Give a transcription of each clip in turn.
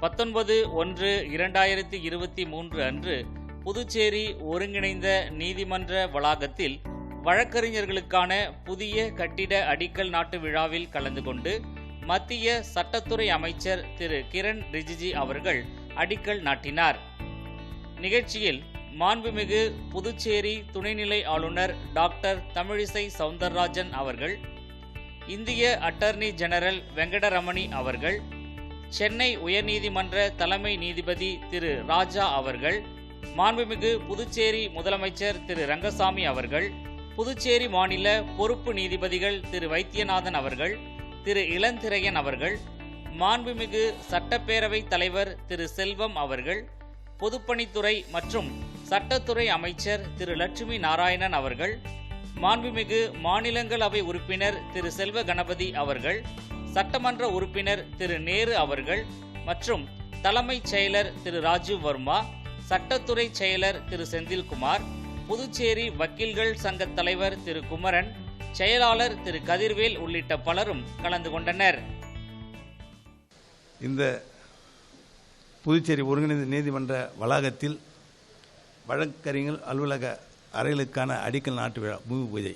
19/1/2023 அன்று புதுச்சேரி ஒருங்கிணைந்த நீதிமன்ற வளாகத்தில் வழக்கறிஞர்களுக்கான புதிய கட்டிட அடிக்கல் நாட்டு விழாவில் கலந்து கொண்டு மத்திய சட்டத்துறை அமைச்சர் திரு கிரண் ரிஜிஜு அவர்கள் அடிக்கல் நாட்டினார். நிகழ்ச்சியில் மாண்புமிகு புதுச்சேரி துணைநிலை ஆளுநர் டாக்டர் தமிழிசை சவுந்தரராஜன் அவர்கள், இந்திய அட்டர்னி ஜெனரல் வெங்கடரமணி அவர்கள், சென்னை உயர்நீதிமன்ற தலைமை நீதிபதி திரு ராஜா அவர்கள், மாண்புமிகு புதுச்சேரி முதலமைச்சர் திரு ரங்கசாமி அவர்கள், புதுச்சேரி மாநில பொறுப்பு நீதிபதிகள் திரு வைத்தியநாதன் அவர்கள், திரு இளந்திரையன் அவர்கள், மாண்புமிகு சட்டப்பேரவை தலைவர் திரு செல்வம் அவர்கள், பொதுப்பணித்துறை மற்றும் சட்டத்துறை அமைச்சர் திரு லட்சுமி நாராயணன் அவர்கள், மாண்புமிகு மாநிலங்களவை உறுப்பினர் திரு செல்வ கணபதி அவர்கள், சட்டமன்ற உறுப்பினர் திரு நேரு அவர்கள் மற்றும் தலைமைச் செயலர் திரு ராஜீவ் வர்மா, சட்டத்துறை செயலர் திரு செந்தில்குமார், புதுச்சேரி வக்கீல்கள் சங்க தலைவர் திரு குமரன், செயலாளர் திரு கதிர்வேல் உள்ளிட்ட பலரும் கலந்து கொண்டனர். இந்த புதுச்சேரி ஒருங்கிணைந்த நீதிமன்ற வளாகத்தில் வழக்கறிஞர் அலுவலக அறைகளுக்கான அடிக்கல் நாட்டு விழா பூமி பூஜை.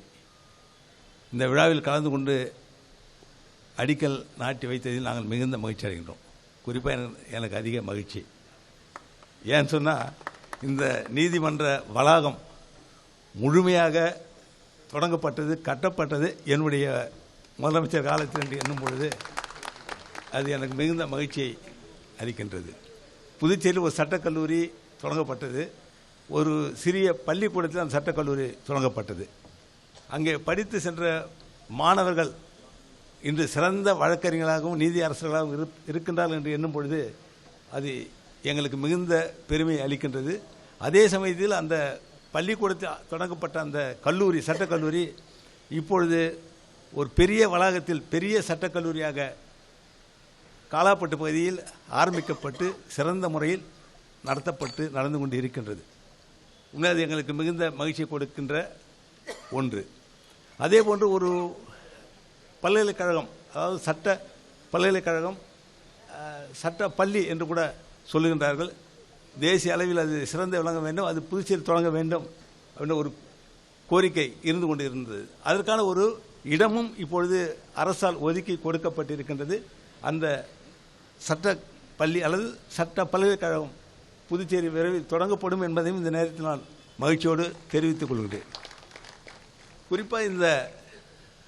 இந்த விழாவில் கலந்து கொண்டு அடிக்கல் நாட்டி வைத்ததில் நாங்கள் மிகுந்த மகிழ்ச்சி அடைகின்றோம். குறிப்பாக எனக்கு அதிக மகிழ்ச்சி. ஏன்னு சொன்னால், இந்த நீதிமன்ற வளாகம் முழுமையாக தொடங்கப்பட்டது, கட்டப்பட்டது என்னுடைய முதலமைச்சர் காலத்தில் என்று எண்ணும் பொழுது அது எனக்கு மிகுந்த மகிழ்ச்சியை அளிக்கின்றது. புதுச்சேரியில் ஒரு சட்டக்கல்லூரி தொடங்கப்பட்டது. ஒரு சிறிய பள்ளிக்கூடத்தில் அந்த சட்டக்கல்லூரி தொடங்கப்பட்டது. அங்கே படித்து சென்ற மாணவர்கள் இன்று சிறந்த வழக்கறிஞர்களாகவும் நீதி அரசர்களாகவும் இருக்கின்றார்கள் என்று எண்ணும் பொழுது அது எங்களுக்கு மிகுந்த பெருமை அளிக்கின்றது. அதே சமயத்தில் அந்த பள்ளிக்கூடத்தில் தொடங்கப்பட்ட அந்த கல்லூரி, சட்டக்கல்லூரி இப்பொழுது ஒரு பெரிய வளாகத்தில் பெரிய சட்டக்கல்லூரியாக காலாப்பட்டு பகுதியில் ஆரம்பிக்கப்பட்டு சிறந்த முறையில் நடந்து கொண்டு இருக்கின்றது. உண்மையாக எங்களுக்கு மிகுந்த மகிழ்ச்சியை கொடுக்கின்ற ஒன்று. அதே போன்று ஒரு பல்கலைக்கழகம், அதாவது சட்ட பல்கலைக்கழகம், சட்ட பள்ளி என்று கூட சொல்லுகின்றார்கள். தேசிய அளவில் அது சிறந்து விளங்க வேண்டும், அது புதுச்சேரி தொடங்க வேண்டும் அப்படின்ற ஒரு கோரிக்கை இருந்து கொண்டு இருந்தது. அதற்கான ஒரு இடமும் இப்பொழுது அரசால் ஒதுக்கி கொடுக்கப்பட்டிருக்கின்றது. அந்த சட்ட பள்ளி அல்லது சட்ட பல்கலைக்கழகம் புதுச்சேரி விரைவில் தொடங்கப்படும் என்பதையும் இந்த நேரத்தில் நான் மகிழ்ச்சியோடு தெரிவித்துக் கொள்கிறேன். குறிப்பாக இந்த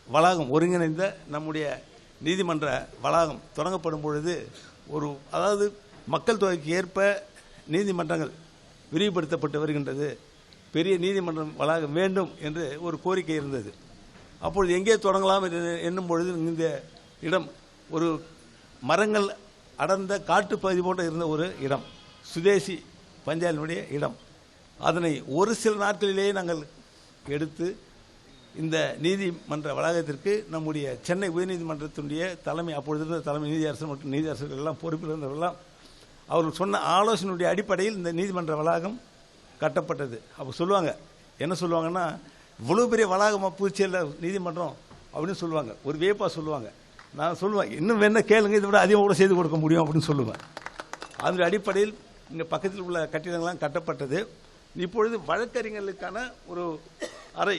வளாகம், ஒருங்கிணைந்த நம்முடைய நீதிமன்ற வளாகம் தொடங்கப்படும் பொழுது அதாவது மக்கள் தொகைக்கு ஏற்ப நீதிமன்றங்கள் விரிவுபடுத்தப்பட்டு வருகின்றது. பெரிய நீதிமன்றம் வளாகம் வேண்டும் என்று ஒரு கோரிக்கை இருந்தது. அப்பொழுது எங்கே தொடங்கலாம் என்று எண்ணும் பொழுது இந்த இடம் ஒரு மரங்கள் அடர்ந்த காட்டுப்பகுதி போன்ற இருந்த ஒரு இடம், சுதேசி பஞ்சாயத்தினுடைய இடம். அதனை ஒரு சில நாட்களிலேயே நாங்கள் எடுத்து இந்த நீதிமன்ற வளாகத்திற்கு நம்முடைய சென்னை உயர்நீதிமன்றத்தினுடைய தலைமை, அப்பொழுது இருந்த தலைமை நீதியரசர் மற்றும் நீதியரசர்கள் எல்லாம் பொறுப்பில் இருந்தவர்களெல்லாம் அவர்கள் சொன்ன ஆலோசனையுடைய அடிப்படையில் இந்த நீதிமன்ற வளாகம் கட்டப்பட்டது. அப்போ சொல்லுவாங்க, என்ன சொல்லுவாங்கன்னா, இவ்வளோ பெரிய வளாகமாக புதுச்சேரியில் நீதிமன்றம் அப்படின்னு சொல்லுவாங்க. ஒரு வியப்பாக சொல்லுவாங்க. நான் சொல்லுவேன், இன்னும் வேணா கேளுங்க, இதை விட அதிகமாக கூட செய்து கொடுக்க முடியும் அப்படின்னு சொல்லுவேன். அதனுடைய அடிப்படையில் இங்கே பக்கத்தில் உள்ள கட்டிடங்கள்லாம் கட்டப்பட்டது. இப்பொழுது வழக்கறிஞர்களுக்கான ஒரு அறை,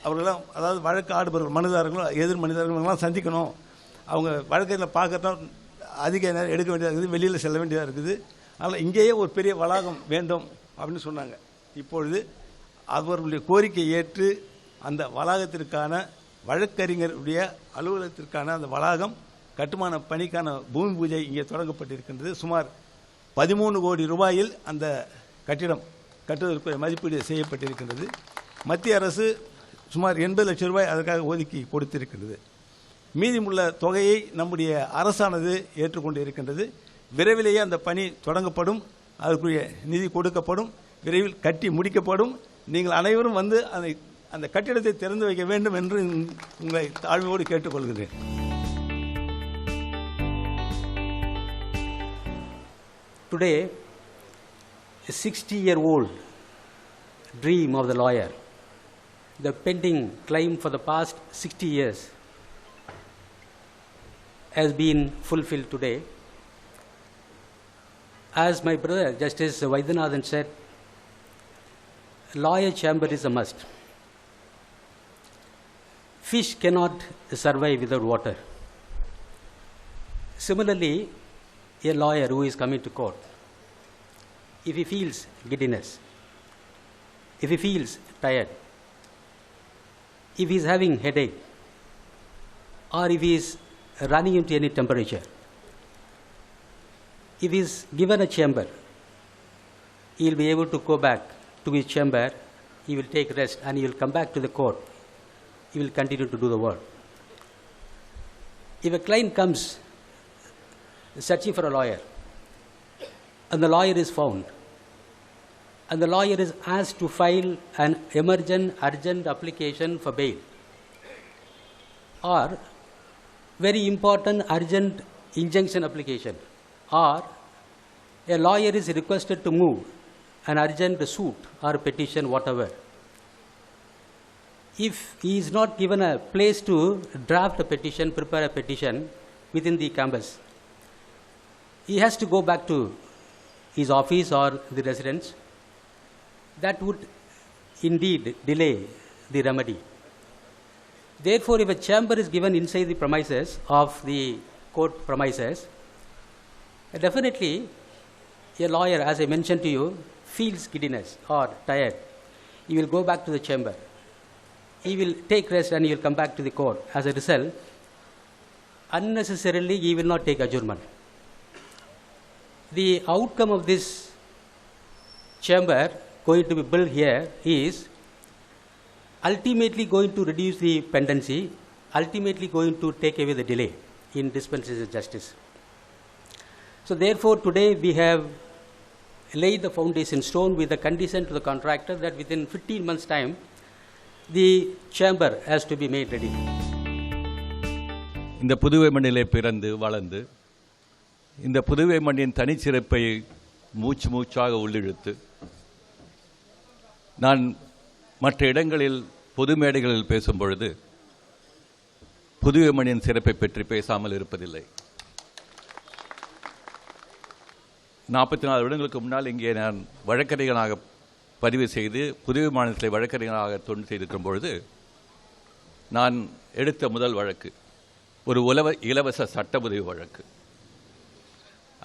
அவர்களெல்லாம் அதாவது வழக்கு ஆடுபவர்கள், மனுதாரர்களும் எதிர் மனிதர்களெல்லாம் சந்திக்கணும், அவங்க வழக்கறிஞர்களை பார்க்கறதும் அதிக நேரம் எடுக்க வேண்டியதாக இருக்குது, வெளியில் செல்ல வேண்டியதாக இருக்குது. அதனால் இங்கேயே ஒரு பெரிய வளாகம் வேண்டும் அப்படின்னு சொன்னாங்க. இப்பொழுது அவர்களுடைய கோரிக்கையை ஏற்று அந்த வளாகத்திற்கான வழக்கறிஞருடைய அலுவலகத்திற்கான அந்த வளாகம் கட்டுமான பணிக்கான பூமி பூஜை இங்கே தொடங்கப்பட்டிருக்கின்றது. சுமார் 13 கோடி ரூபாயில் அந்த கட்டிடம் கட்டுவதற்கு மதிப்பீடு செய்யப்பட்டிருக்கின்றது. மத்திய அரசு சுமார் 80 லட்சம் ரூபாய் அதற்காக ஒதுக்கி கொடுத்திருக்கின்றது. மீதமுள்ள தொகையை நம்முடைய அரசானது ஏற்றுக்கொண்டு இருக்கின்றது. விரைவிலேயே அந்த பணி தொடங்கப்படும், அதற்குரிய நிதி கொடுக்கப்படும், விரைவில் கட்டி முடிக்கப்படும். நீங்கள் அனைவரும் வந்து அந்த கட்டிடத்தை திறந்து வைக்க வேண்டும் என்று உங்களை தாழ்மையோடு கேட்டுக்கொள்கிறேன். Today, a 60-year-old dream of the lawyer the pending claim for the past 60 years has been fulfilled today. As my brother Justice Vaidyanathan said, lawyer chamber is a must. Fish cannot survive without water. Similarly, a lawyer who is coming to court, if he feels giddiness, if he feels tired, if he is having headache, or if he is running into any temperature, if he is given a chamber, he will be able to go back to his chamber, he will take rest, and he will come back to the court. He will continue to do the work. If a client comes searching for a lawyer, and the lawyer is found, and the lawyer is asked to file an emergent, urgent application for bail, or very important urgent injunction application, or a lawyer is requested to move an urgent suit or petition, whatever, if he is not given a place to draft a petition, prepare a petition within the campus, he has to go back to his office or the residence. That would indeed delay the remedy. Therefore, if a chamber is given inside the premises of the court premises, definitely a lawyer, as I mentioned to you, feels giddiness or tired. He will go back to the chamber. He will take rest and he will come back to the court. As a result, unnecessarily he will not take adjournment. The outcome of this chamber going to be built here is ultimately going to reduce the pendency, ultimately going to take away the delay in dispensation of justice. So therefore, today we have laid the foundation stone with the condition to the contractor that within 15 months' time, the chamber has to be made ready. இந்த புதுவை மண்ணிலே பிறந்து வளர்ந்து இந்த புதுவை மண்ணின் தனிச்சிறப்பை மூச்சாக உள்ளிழுத்து நான் மற்ற இடங்களில் பொது மேடைகளில் பேசும் பொழுது புதுவை மண்ணின் சிறப்பை பற்றி பேசாமல் இருப்பதில்லை. 44 வருடங்களுக்கு முன்னால் இங்கே நான் வழக்கறிஞராக பதிவு செய்து புதுவை மாநிலத்தில் வழக்கறிஞராக தொண்டு செய்திருக்கும் பொழுது நான் எடுத்த முதல் வழக்கு ஒரு இலவச சட்ட உதவி வழக்கு.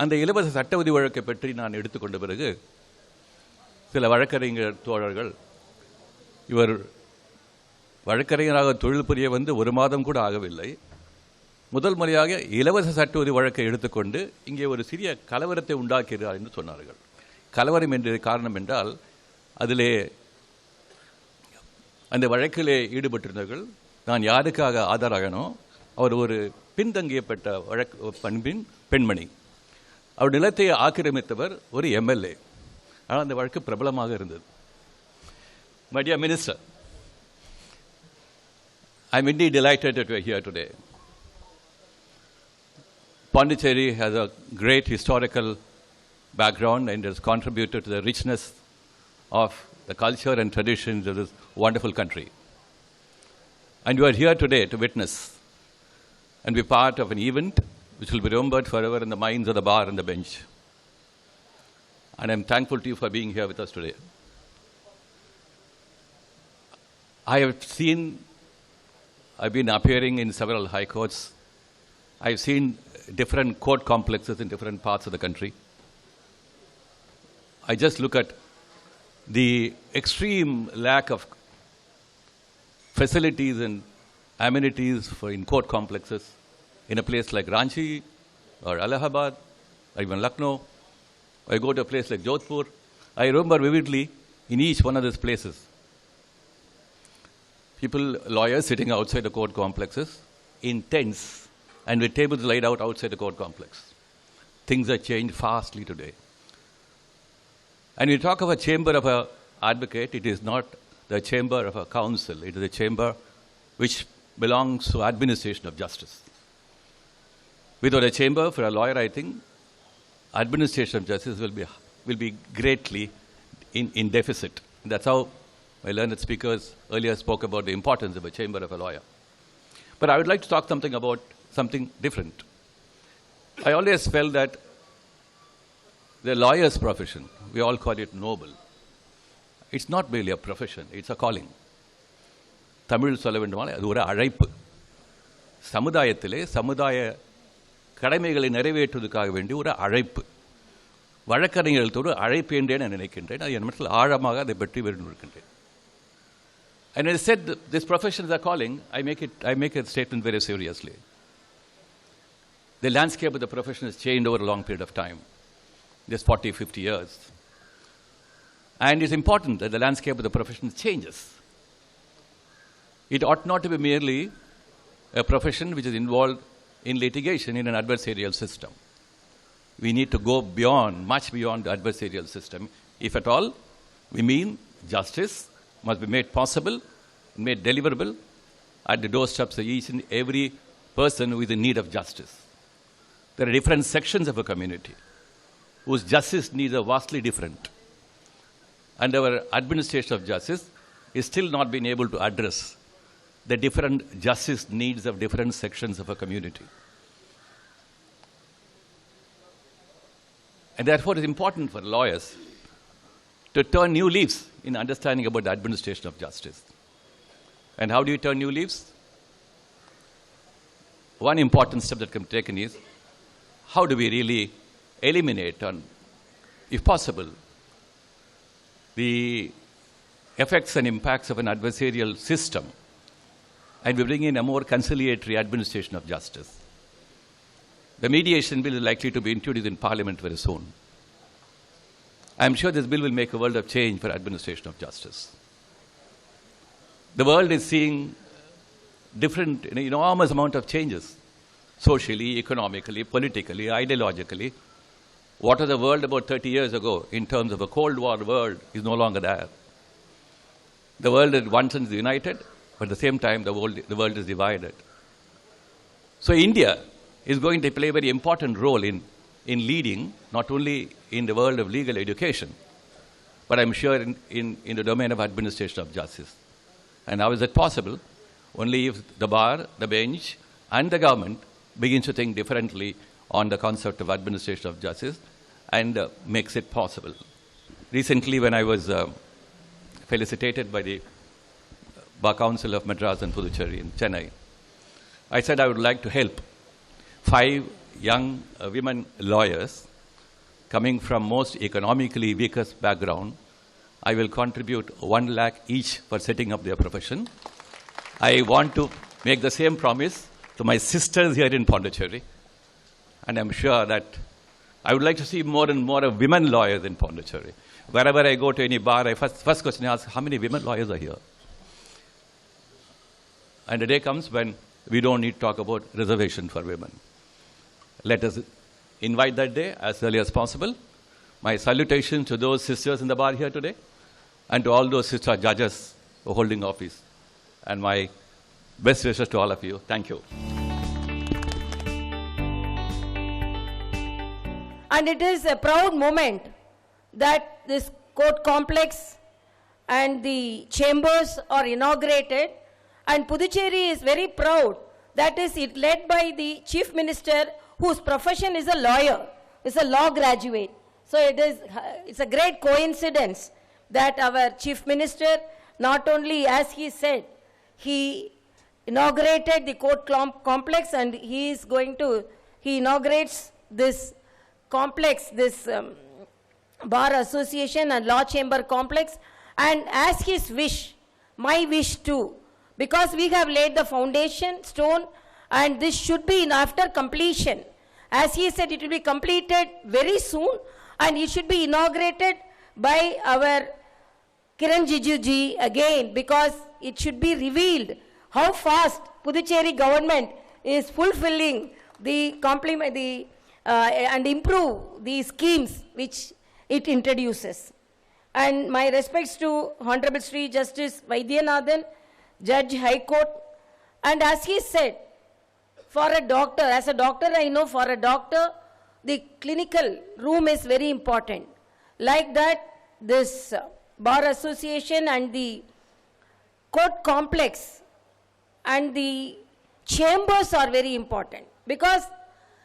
அந்த இலவச சட்ட உதவி வழக்கை பற்றி நான் எடுத்துக்கொண்ட பிறகு சில வழக்கறிஞர் தோழர்கள், இவர் வழக்கறிஞராக தொழில் புரிய வந்து ஒரு மாதம் கூட ஆகவில்லை, முதல் முறையாக இலவச சட்ட உதவி வழக்கை எடுத்துக்கொண்டு இங்கே ஒரு சிறிய கலவரத்தை உண்டாக்குகிறார் என்று சொன்னார்கள். கலவரம் என்ற காரணம் என்றால் அதிலே அந்த வழக்கிலே ஈடுபட்டிருந்தவர்கள் நான் யாருக்காக ஆதரவாகனோ அவர் ஒரு பின்தங்கியப்பட்ட பண்பின் பெண்மணி, அவர் நிலத்தை ஆக்கிரமித்தவர் ஒரு எம்எல்ஏ. ஆனால் அந்த வழக்கு பிரபலமாக இருந்தது. My dear Minister, I am indeed delighted that we are here today. Puducherry has a great historical background and has contributed to the richness of the culture and traditions of this wonderful country. And you are here today to witness and be part of an event which will be remembered forever in the minds of the bar and the bench. And I am thankful to you for being here with us today. I've been appearing in several high courts. I've seen different court complexes in different parts of the country. I just look at the extreme lack of facilities and amenities in court complexes in a place like Ranchi or Allahabad or even Lucknow. I go to a place like Jodhpur. I remember vividly in each one of these places, lawyers sitting outside the court complexes in tents and with tables laid out outside the court complex. Things have changed fastly today. And we talk of a chamber of an advocate, it is not the chamber of a council. It is a chamber which belongs to administration of justice. Without a chamber for a lawyer, I think administration of justice will be greatly in deficit. That's how My learned speakers earlier spoke about the importance of a chamber of a lawyer. But I would like to talk about something different. I always felt that the lawyer's profession, we all call it noble. It's not really a profession, it's a calling. Tamil சொல்ல வேண்டுமானால் அது ஒரு அழைப்பு. சமுதாயத்திலே சமுதாய கடமைகளை நிறைவேற்றுவதற்காக வேண்டிய ஒரு அழைப்பு. வழக்கறிஞர்களோடு அழைப்பு என்றே நான் நினைக்கின்றேன். அது என் மனதில் ஆழமாக அதை பற்றி விரும்புகின்றேன். And when I said this profession is a calling, I make a statement very seriously. The landscape of the profession has changed over a long period of time, just 40, 50 years. And it's important that the landscape of the profession changes. It ought not to be merely a profession which is involved in litigation in an adversarial system. We need to go beyond, much beyond the adversarial system. If at all, we mean justice must be made possible, made deliverable at the doorsteps of each and every person who is in need of justice. There are different sections of a community whose justice needs are vastly different. And our administration of justice is still not being able to address the different justice needs of different sections of a community. And therefore, it's important for lawyers to turn new leaves in understanding about the administration of justice. And how do you turn new leaves? One important step that can be taken is, how do we really eliminate, if possible, the effects and impacts of an adversarial system, and we bring in a more conciliatory administration of justice. The mediation bill is likely to be introduced in Parliament very soon. I'm sure this bill will make a world of change for administration of justice. The world is seeing different, enormous amount of changes, socially, economically, politically, ideologically. What was the world about 30 years ago in terms of a Cold War world is no longer there. The world is once united, but at the same time, the world is divided. So India is going to play a very important role in leading, not only in the world of legal education, but I'm sure in the domain of administration of justice. And how is that possible? Only if the bar, the bench, and the government begins to think differently on the concept of administration of justice and makes it possible. Recently, when I was felicitated by the Bar Council of Madras and Puducherry in Chennai, I said I would like to help 5 young women lawyers coming from most economically weakest background. I will contribute 1 lakh each for setting up their profession. I want to make the same promise to my sisters here in Puducherry. And I'm sure that I would like to see more and more of women lawyers in Puducherry. Wherever I go to any bar, first question I ask, how many women lawyers are here? And the day comes when we don't need to talk about reservation for women. Let us invite that day as early as possible. My salutation to those sisters in the bar here today, and to all those sister judges who are holding office. And my best wishes to all of you. Thank you. And it is a proud moment that this court complex and the chambers are inaugurated. And Puducherry is very proud that is it led by the Chief Minister, whose profession is a lawyer, is a law graduate. So it's a great coincidence that our Chief Minister, not only, as he said, he inaugurated the court complex, and he inaugurates this complex, this Bar Association and Law Chamber complex, and as his wish, my wish too, because we have laid the foundation stone, and this should be after completion. As he said, it will be completed very soon, and it should be inaugurated by our Kiranjiju again, because it should be revealed how fast Puducherry government is fulfilling the and improve the schemes which it introduces. And my respects to Honorable Sri Justice Vaidyanathan, Judge High Court. And as he said, for a doctor, as a doctor I know, for a doctor, the clinical room is very important. Like that, this Bar Association and the court complex and the chambers are very important, because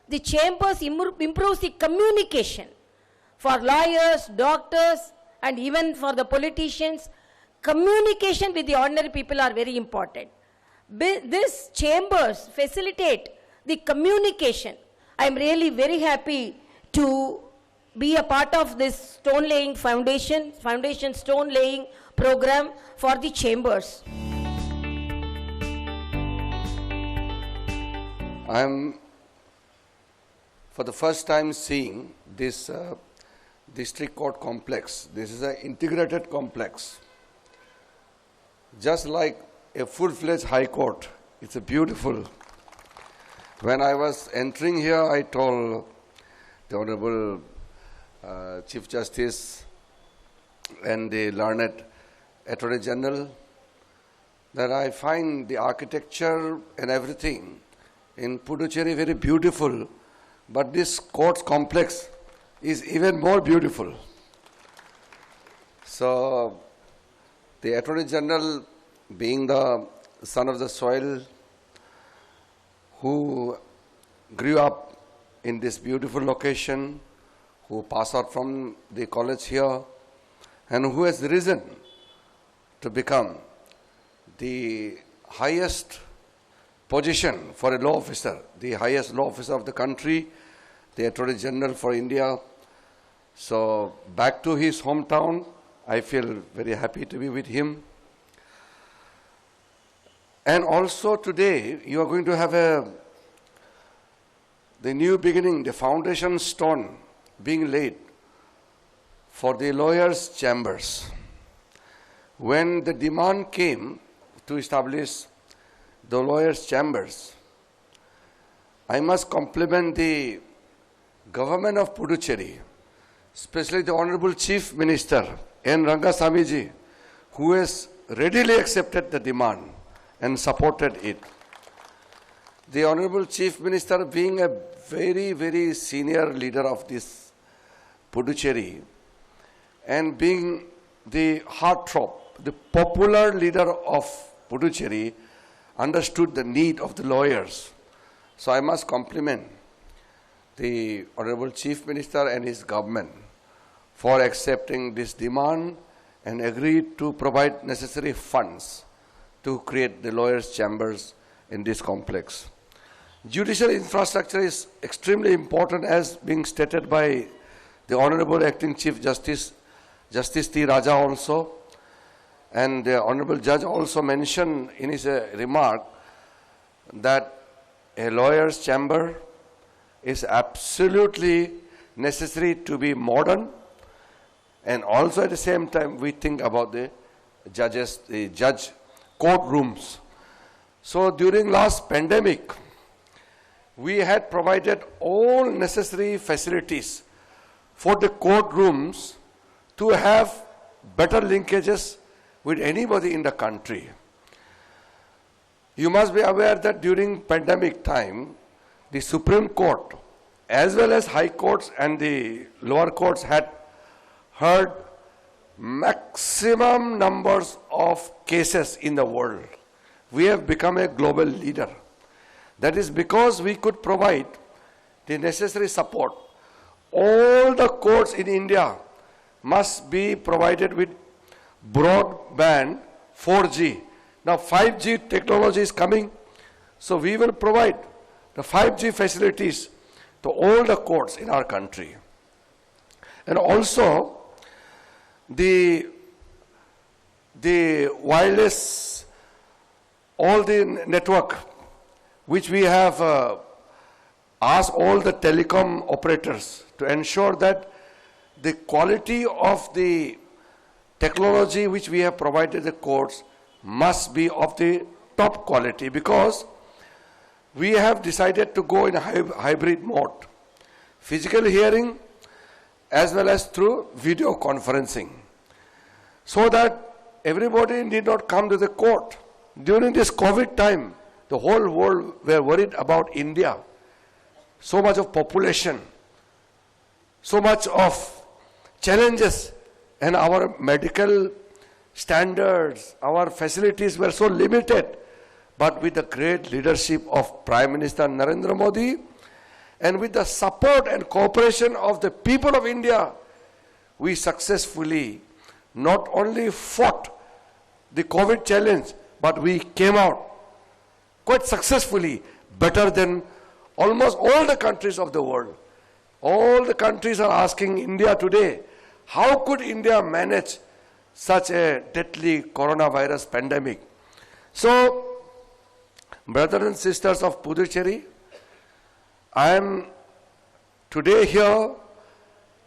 the chambers improves the communication for lawyers, doctors, and even for the politicians. Communication with the ordinary people are very important. These chambers facilitate the communication. I am really very happy to be a part of this stone laying foundation stone laying program for the chambers. I am for the first time seeing this district court complex. This is an integrated complex. Just like a full-fledged high court. It's a beautiful. When I was entering here, I told the Honorable Chief Justice and the learned Attorney General that I find the architecture and everything in Puducherry very beautiful, but this court complex is even more beautiful. So the Attorney General, being the son of the soil, who grew up in this beautiful location, who passed out from the college here, and who has risen to become the highest position for a law officer, the highest law officer of the country, the Attorney General for India. So back to his hometown, I feel very happy to be with him. And also today, you are going to have the new beginning, the foundation stone being laid for the lawyers' chambers. When the demand came to establish the lawyers' chambers, I must compliment the government of Puducherry, especially the Honorable Chief Minister, N. Rangasamy, who has readily accepted the demand and supported it. The Honorable Chief Minister, being a very, very senior leader of this Puducherry, and being the heartthrob, the popular leader of Puducherry, understood the need of the lawyers. So I must compliment the Honorable Chief Minister and his government for accepting this demand and agreed to provide necessary funds to create the lawyers' chambers in this complex. Judicial infrastructure is extremely important, as being stated by the Honorable Acting Chief Justice, Justice T. Raja also, and the Honorable Judge also mentioned in his remark that a lawyer's chamber is absolutely necessary to be modern, and also at the same time we think about the judge courtrooms. So during last pandemic, we had provided all necessary facilities for the courtrooms to have better linkages with anybody in the country. You must be aware that during pandemic time, the Supreme Court, as well as High Courts and the lower courts, had heard maximum numbers of cases in the world. We have become a global leader. That is because we could provide the necessary support. All the courts in India must be provided with broadband 4G. Now 5G technology is coming, so we will provide the 5G facilities to all the courts in our country. And also the wireless, all the network which we have asked all the telecom operators to ensure that the quality of the technology which we have provided the courts must be of the top quality, because we have decided to go in a hybrid mode, physical hearing as well as through video conferencing, so that everybody need not come to the court. During this COVID time, the whole world were worried about India. So much of population, so much of challenges, and our medical standards, our facilities were so limited. But with the great leadership of Prime Minister Narendra Modi and with the support and cooperation of the people of India, we successfully not only fought the COVID challenge, but we came out quite successfully, better than almost all the countries of the world. All the countries are asking India today, how could India manage such a deadly coronavirus pandemic? So, brothers and sisters of Puducherry, I am today here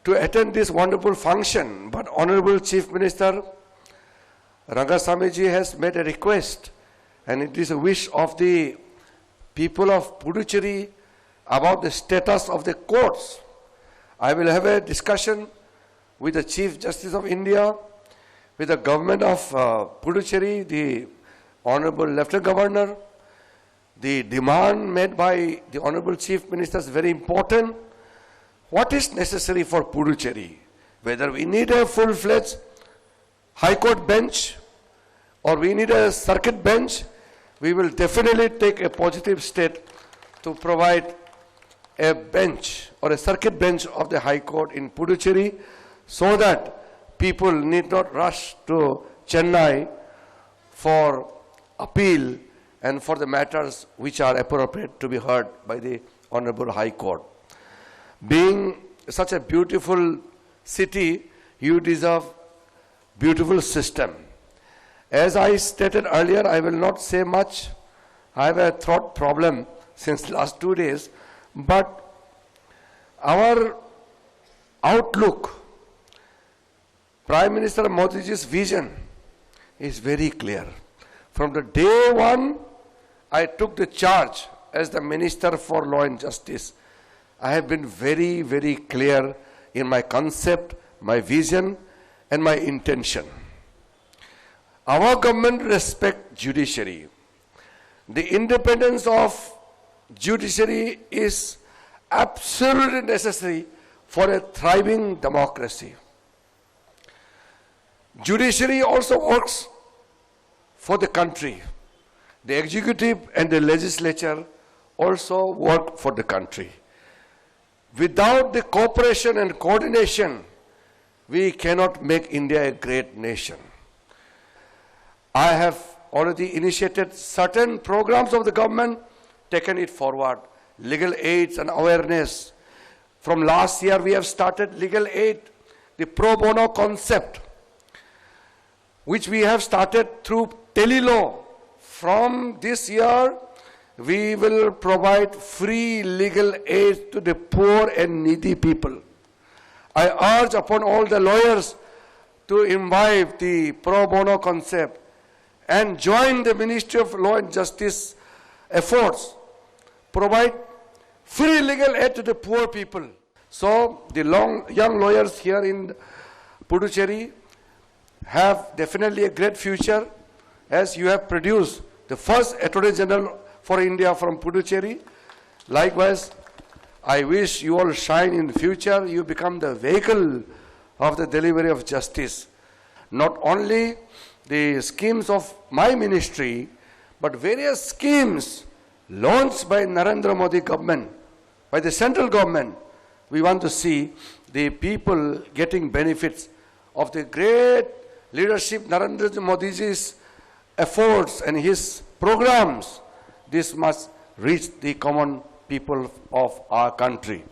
to attend this wonderful function, but Honorable Chief Minister Rangasamiji has made a request, and it is a wish of the people of Puducherry about the status of the courts. I will have a discussion with the Chief Justice of India, with the government of Puducherry, the Honorable Lieutenant Governor. The demand made by the Honorable Chief Minister is very important. What is necessary for Puducherry? Whether we need a full-fledged High Court bench or we need a circuit bench, we will definitely take a positive step to provide a bench or a circuit bench of the High Court in Puducherry so that people need not rush to Chennai for appeal and for the matters which are appropriate to be heard by the Honorable High Court. Being such a beautiful city, you deserve beautiful system. As I stated earlier, I will not say much. I have a throat problem since last 2 days, but our outlook, Prime Minister Modi's vision is very clear. From the day one, I took the charge as the Minister for Law and Justice. I have been very, very clear in my concept, my vision, and my intention. Our government respects judiciary. The independence of judiciary is absolutely necessary for a thriving democracy. Judiciary also works for the country. The executive and the legislature also work for the country. Without the cooperation and coordination, we cannot make India a great nation. I have already initiated certain programs of the government, taken it forward. Legal aids and awareness. From last year, we have started legal aid, the pro bono concept, which we have started through telelaw. From this year, we will provide free legal aid to the poor and needy people. I urge upon all the lawyers to imbibe the pro bono concept and join the Ministry of Law and Justice efforts, provide free legal aid to the poor people. So the young lawyers here in Puducherry have definitely a great future, as you have produced the first Attorney General for India from Puducherry. Likewise, I wish you all shine in the future. You become the vehicle of the delivery of justice. Not only the schemes of my ministry, but various schemes launched by Narendra Modi government, by the central government. We want to see the people getting benefits of the great leadership Narendra Modi's efforts and his programs. This must reach the common people of our country.